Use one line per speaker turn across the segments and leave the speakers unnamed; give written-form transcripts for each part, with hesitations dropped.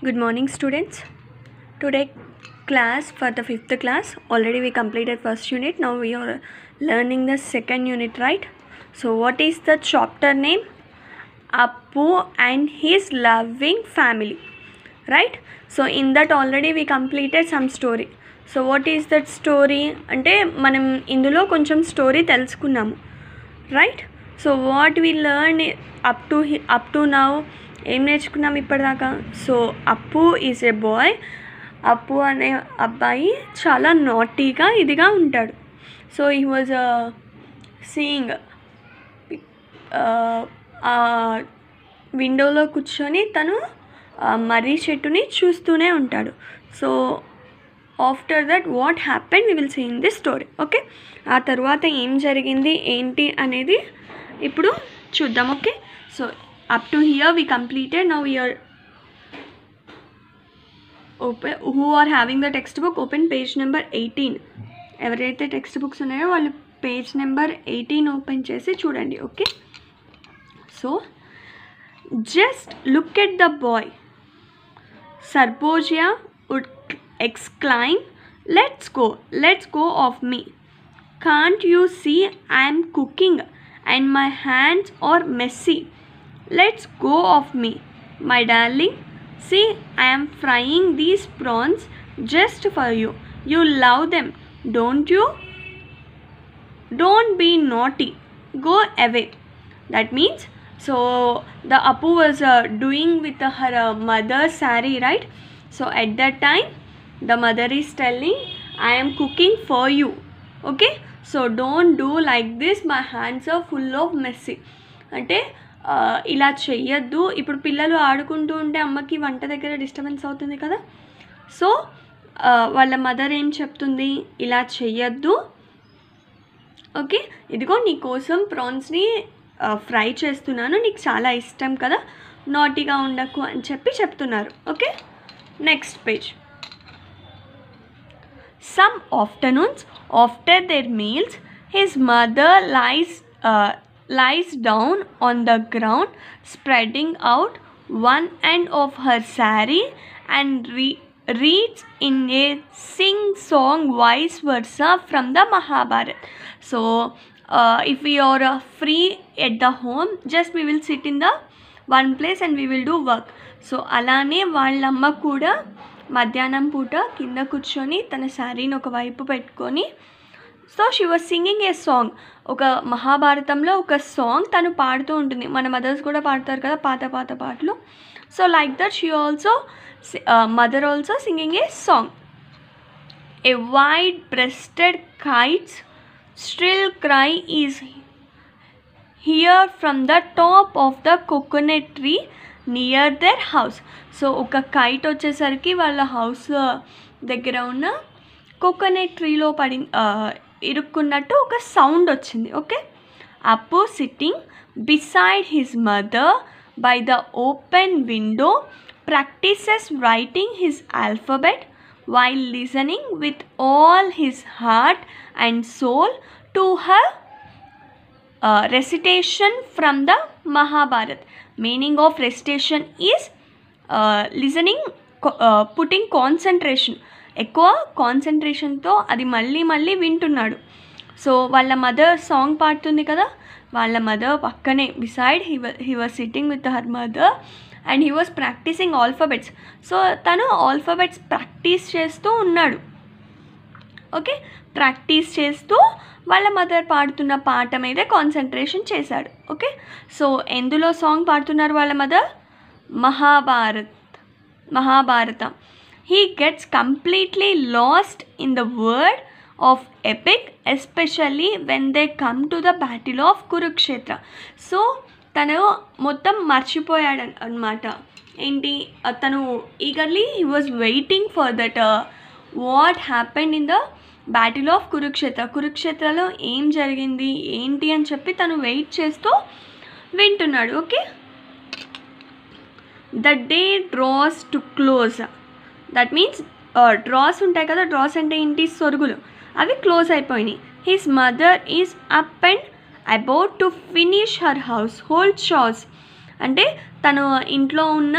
Good morning, students. Today class for the 5th class. Already we completed first unit. Now we are learning the second unit, right? So what is the chapter name? Appu and his loving family, right? So in that already we completed some story. So what is that story? అంటే మనం ఇందులో కొంచెం story తెలుసుకున్నాము, right? So what we learn up to now ఏం నేర్చుకున్నాం ఇప్పటిదాకా? So అప్పు is a bye. అప్పు అనే అబ్బాయి చాలా నాటీగా ఇదిగా ఉంటాడు. సో హీ వాజ్ సీయింగ్ విండోలో కూర్చొని తను మర్రి చెట్టుని చూస్తూనే ఉంటాడు. So after that what happen we will see in this story. Okay, ఆ తర్వాత ఏం జరిగింది ఏంటి అనేది ఇప్పుడు చూద్దాం. Okay, so up to here we completed. Now we are open. Who are having the text book, open page number 18. ఎవరైతే text books ఉన్నాయో వాళ్ళు పేజ్ నెంబర్ 18 ఓపెన్ చేసి చూడండి. Okay, so just look at the boy, Sarposia would exclaim, let's go of me. Can't you see I'm cooking and my hands are messy? Let's go of me, my darling. See, I am frying these prawns just for you. You love them, don't you? Don't be naughty. Go away. That means, so the Appu was doing with her mother's saree, right? So at that time the mother is telling, I am cooking for you. Okay, so don't do like this, my hands are full of messy. అంటే ఇలా చెయ్యొద్దు. ఇప్పుడు పిల్లలు ఆడుకుంటూ ఉంటే అమ్మకి వంట దగ్గర డిస్టర్బెన్స్ అవుతుంది కదా. సో వాళ్ళ మదర్ ఏం చెప్తుంది, ఇలా చెయ్యొద్దు. ఓకే, ఇదిగో నీ కోసం ప్రాన్స్ని ఫ్రై చేస్తున్నాను, నీకు చాలా ఇష్టం కదా, నాటీగా ఉండకు అని చెప్తున్నారు. Okay, next page. Some afternoons after their meals his mother lies down on the ground, spreading out one end of her saree and reads in a sing-song vice versa from the Mahabharata. So if we are free at the home, just we will sit in the one place and we will do work. So అలానే వాళ్ళమ్మ కూడా మధ్యాహ్నం పూట కింద కూర్చొని తన శారీని ఒకవైపు పెట్టుకొని, so she was singing a song. ఒక మహాభారతంలో ఒక సాంగ్ తను పాడుతూ ఉంటుంది. మన మదర్స్ కూడా పాడతారు కదా పాత పాత పాటలు. So like that she also mother also singing a song. A wide breasted kites shrill cry is heard from the top of the coconut tree near their house. So ఒక కైట్ వచ్చేసరికి వాళ్ళ house దగ్గర ఉన్న coconut ట్రీలో ఇరుక్కున్నట్టు ఒక sound వచ్చింది. Okay, అప్పు sitting beside his mother by the open window practices writing his alphabet while listening with all his heart and soul to her recitation from the Mahabharata. Meaning of recitation is listening, putting concentration. ఎక్కువ కాన్సన్ట్రేషన్తో అది మళ్ళీ వింటున్నాడు. So వాళ్ళ mother song పాడుతుంది కదా, వాళ్ళ mother పక్కనే beside he was sitting with her mother and he was practising alphabets. So తను ఆల్ఫాబెట్స్ ప్రాక్టీస్ చేస్తూ ఉన్నాడు. ఓకే, ప్రాక్టీస్ చేస్తూ వాళ్ళ మదర్ పాడుతున్న పాట మీదే కాన్సన్ట్రేషన్ చేశాడు. ఓకే, సో ఎందులో సాంగ్ పాడుతున్నారు వాళ్ళ mother? Mahabharata. He gets completely lost in the world of epic, especially when they come to the battle of Kurukshetra. So తను మొత్తం మర్చిపోయాడు అన్నమాట. ఏంటి, తను eagerly he was waiting for that what happened in the battle of Kurukshetra. కురుక్షేత్రలో ఏం జరిగింది ఏంటి అని చెప్పి తను వెయిట్ చేస్తూ వింటున్నాడు. Okay, the day draws to close. That means draws ఉంటాయి కదా, డ్రాస్ అంటే ఏంటి, సొరుగులు, అవి క్లోజ్ అయిపోయినాయి. His mother is up and about to finish her household షాస్. అంటే తను ఇంట్లో ఉన్న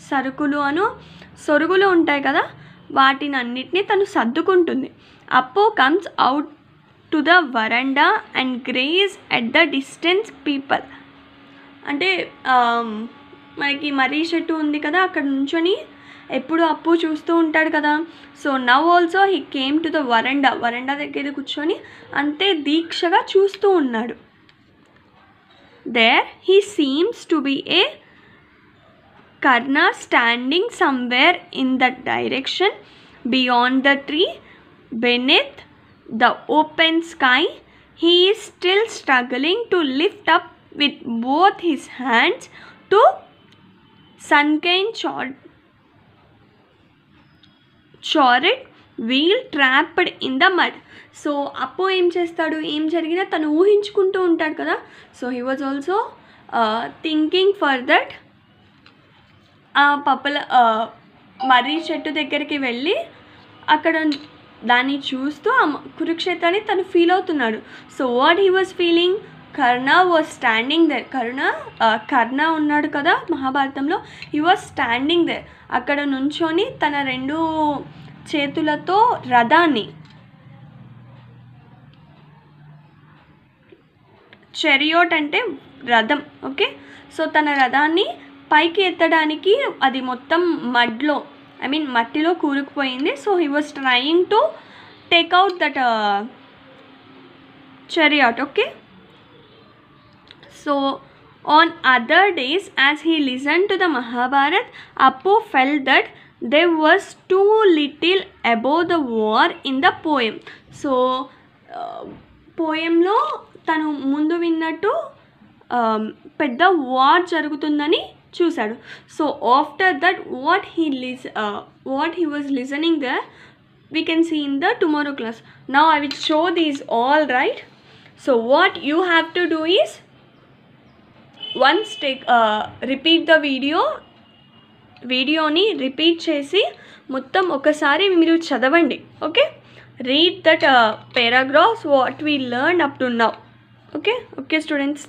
సరుకులు సొరుగులు ఉంటాయి కదా, వాటిని అన్నిటినీ తను సర్దుకుంటుంది. అప్పు కమ్స్ అవుట్ టు ద వరండా and grace at the distance people. అంటే మనకి మర్రి చెట్టు ఉంది కదా, అక్కడ నుంచొని ఎప్పుడు అప్పు చూస్తూ ఉంటాడు కదా. So now also he came to the veranda దగ్గర కూర్చొని అంతే దీక్షగా చూస్తూ ఉన్నాడు. There he seems to be a Karna standing somewhere in that direction beyond the tree beneath the open sky. He is still struggling to lift up with both his hands to sunken chariot wheel trapped in the mud. So అప్పు ఏం చేస్తాడు, ఏం జరిగినా తను ఊహించుకుంటూ ఉంటాడు కదా. So he was also thinking for that. ఆ మర్రి చెట్టు దగ్గరికి వెళ్ళి అక్కడ దాన్ని చూస్తూ ఆ కురుక్షేత్రాన్ని తను ఫీల్ అవుతున్నాడు. So what he was feeling, Karna was standing there. Karna ఉన్నాడు కదా మహాభారతంలో, హీ వాజ్ స్టాండింగ్ దేర్. అక్కడ నుంచొని తన 2 చేతులతో రథాన్ని, చెరియోట్ అంటే రథం, ఓకే. సో తన రథాన్ని పైకి ఎత్తడానికి అది మొత్తం మట్టిలో కూరుకుపోయింది. So he was trying to take out that chariot, okay. So on other days as he listened to the Mahabharat, Appu felt that there was too little about the war in the poem. So పోయంలో తను ముందు విన్నట్టు పెద్ద war జరుగుతుందని చూశాడు. So after that what he was listening there we can see in the tomorrow class. Now I will show these all, right? So what you have to do is once repeat the వీడియోని repeat చేసి మొత్తం ఒకసారి మీరు చదవండి, okay. read that paragraphs what we learned up to now, okay students.